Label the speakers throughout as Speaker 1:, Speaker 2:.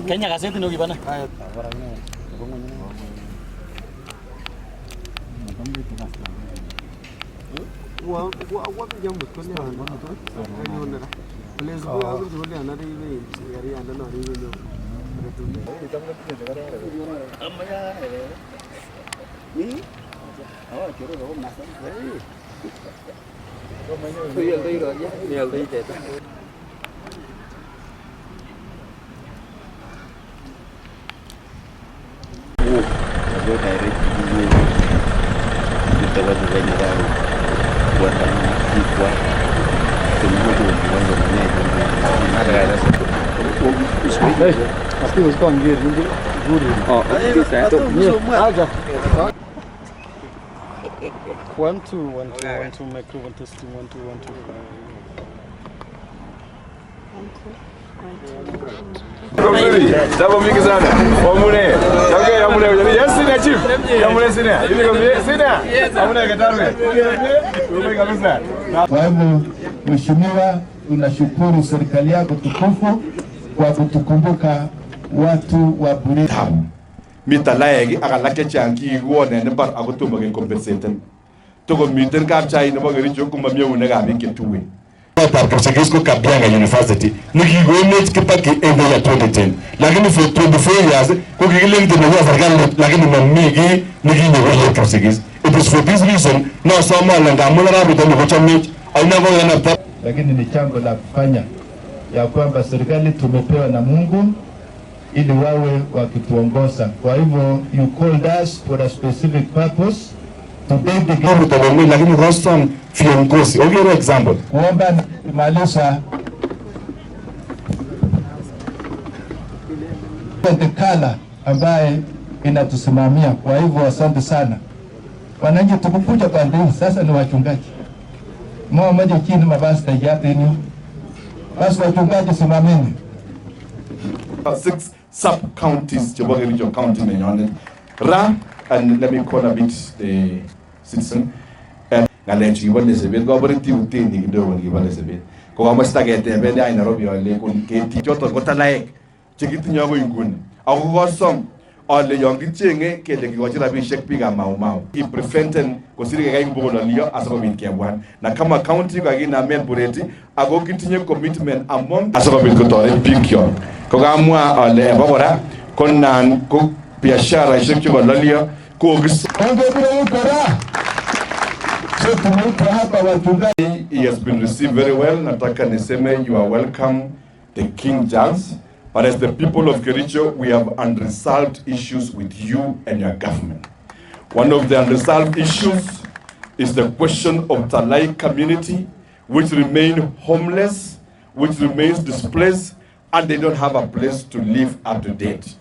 Speaker 1: Kenya gazeti ndio kibana. One, two, microphone testing, 1, 2, 1, 2.
Speaker 2: Jambo mingi sana. Wamune. Okay, wamune. Yes, sina chief. Wamune sina. Hivi kwa sina. Wamune katarwe. Wewe kabisa.
Speaker 3: Kwa hivyo mheshimiwa, tunashukuru serikali yako tukufu kwa kutukumbuka watu wa Bureti.
Speaker 2: Mitalaegi akalake changi wone ne bar agotumba gen compensate. Togo miten kapchai ne bagari joku mamia unega biketuwe.
Speaker 4: Kwa Kabianga University nikigonech kipaki ende ya 2010 lakini for 24 years kukigilengte na serikali lakini mamigi nikinyo Kapsigis. It is for this reason na sama langa mulara bitani kuchamich aina kwa yanapta,
Speaker 3: lakini ni chango la kufanya ya kwamba serikali tumepewa na Mungu ili wawe wakituongoza. Kwa hivyo you called us for a specific purpose.
Speaker 4: Today the government lakini Rostam viongozi. Okay, example.
Speaker 3: Kuomba kumaliza tekala ambaye inatusimamia. Kwa hivyo asante sana. Wananchi tukukuja kwa ndio sasa ni wachungaji. Mwa moja chini mabasi tajati ni. Basi wachungaji simameni.
Speaker 2: 6 sub-counties Cheboge Region County Menyone. Ra, and let me call a bit the citizen. Ngalechi ibale sebe goberti utini kidogo ngibale sebe. Ko kama stagete bende ai Nairobi ole kun keti joto kotalaek chikitinyo ko inguni. Ako kosom ole yongi chenge kele kigochira bishek piga mau. I prevented kosirike kai ngbogo liyo asakobit kebwan. Na kama county ka gina men Bureti ako kitinye commitment among asakobit kotore pikyo. Ko kamwa ole babora konan ko biashara ishek chuko liyo ko gis. He has been received very well. Nataka niseme you are welcome, the King James. But as the people of Kericho, we have unresolved issues with you and your government. One of the unresolved issues is the question of Talai community, which remain homeless, which remains displaced, and they don't have a place to live up to date.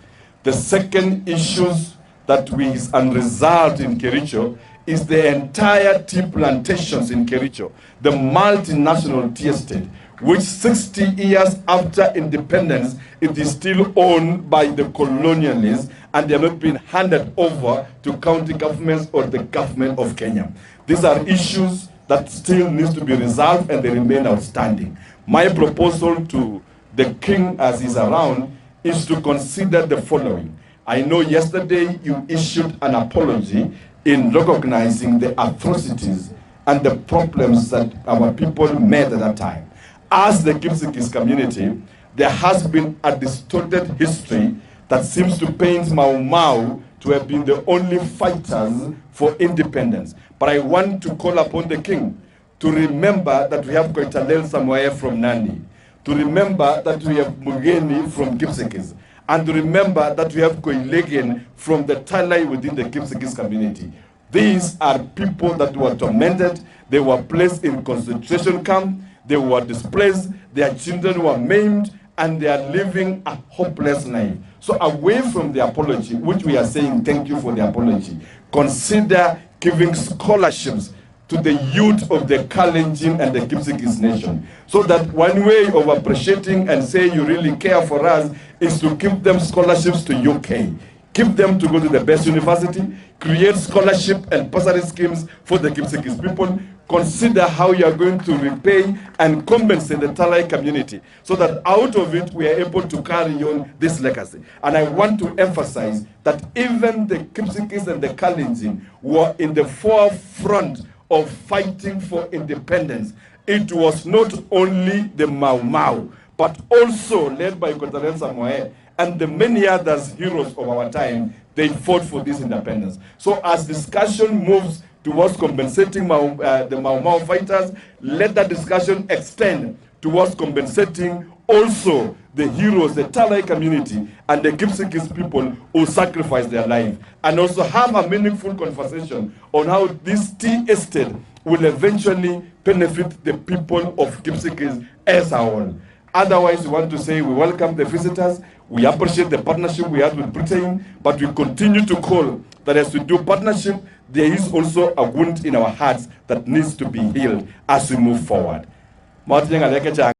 Speaker 2: The second issues that is unresolved in Kericho is the entire tea plantations in Kericho, the multinational tea estate, which 60 years after independence, it is still owned by the colonialists and they have not been handed over to county governments or the government of Kenya. These are issues that still need to be resolved and they remain outstanding. My proposal to the king as he's around is to consider the following. I know yesterday you issued an apology in recognizing the atrocities and the problems that our people made at that time. As the Kipsigis community, there has been a distorted history that seems to paint Mau Mau to have been the only fighters for independence. But I want to call upon the king to remember that we have Koitalel Samoe from Nandi, to remember that we have Mugeni from Kipsigis, and to remember that we have Koilegen from the Talai within the Kipsigis community. These are people that were tormented, they were placed in concentration camp, they were displaced, their children were maimed, and they are living a hopeless life. So away from the apology, which we are saying thank you for the apology, consider giving scholarships to the youth of the Kalenjin and the Kipsigis nation. So that one way of appreciating and saying you really care for us is to give them scholarships to UK. Give them to go to the best university, create scholarship and bursary schemes for the Kipsigis people. Consider how you are going to repay and compensate the Talai community so that out of it we are able to carry on this legacy. And I want to emphasize that even the Kipsigis and the Kalenjin were in the forefront of fighting for independence. It was not only the Mau Mau, but also led by Kotarel Samoe and the many others heroes of our time. They fought for this independence. So as discussion moves towards compensating the Mau Mau fighters, let that discussion extend towards compensating also the heroes, the Talai community, and the Kipsigis people who sacrificed their life, and also have a meaningful conversation on how this tea estate will eventually benefit the people of Kipsigis as a whole. Otherwise, we want to say we welcome the visitors, we appreciate the partnership we had with Britain, but we continue to call that as we do partnership, there is also a wound in our hearts that needs to be healed as we move forward.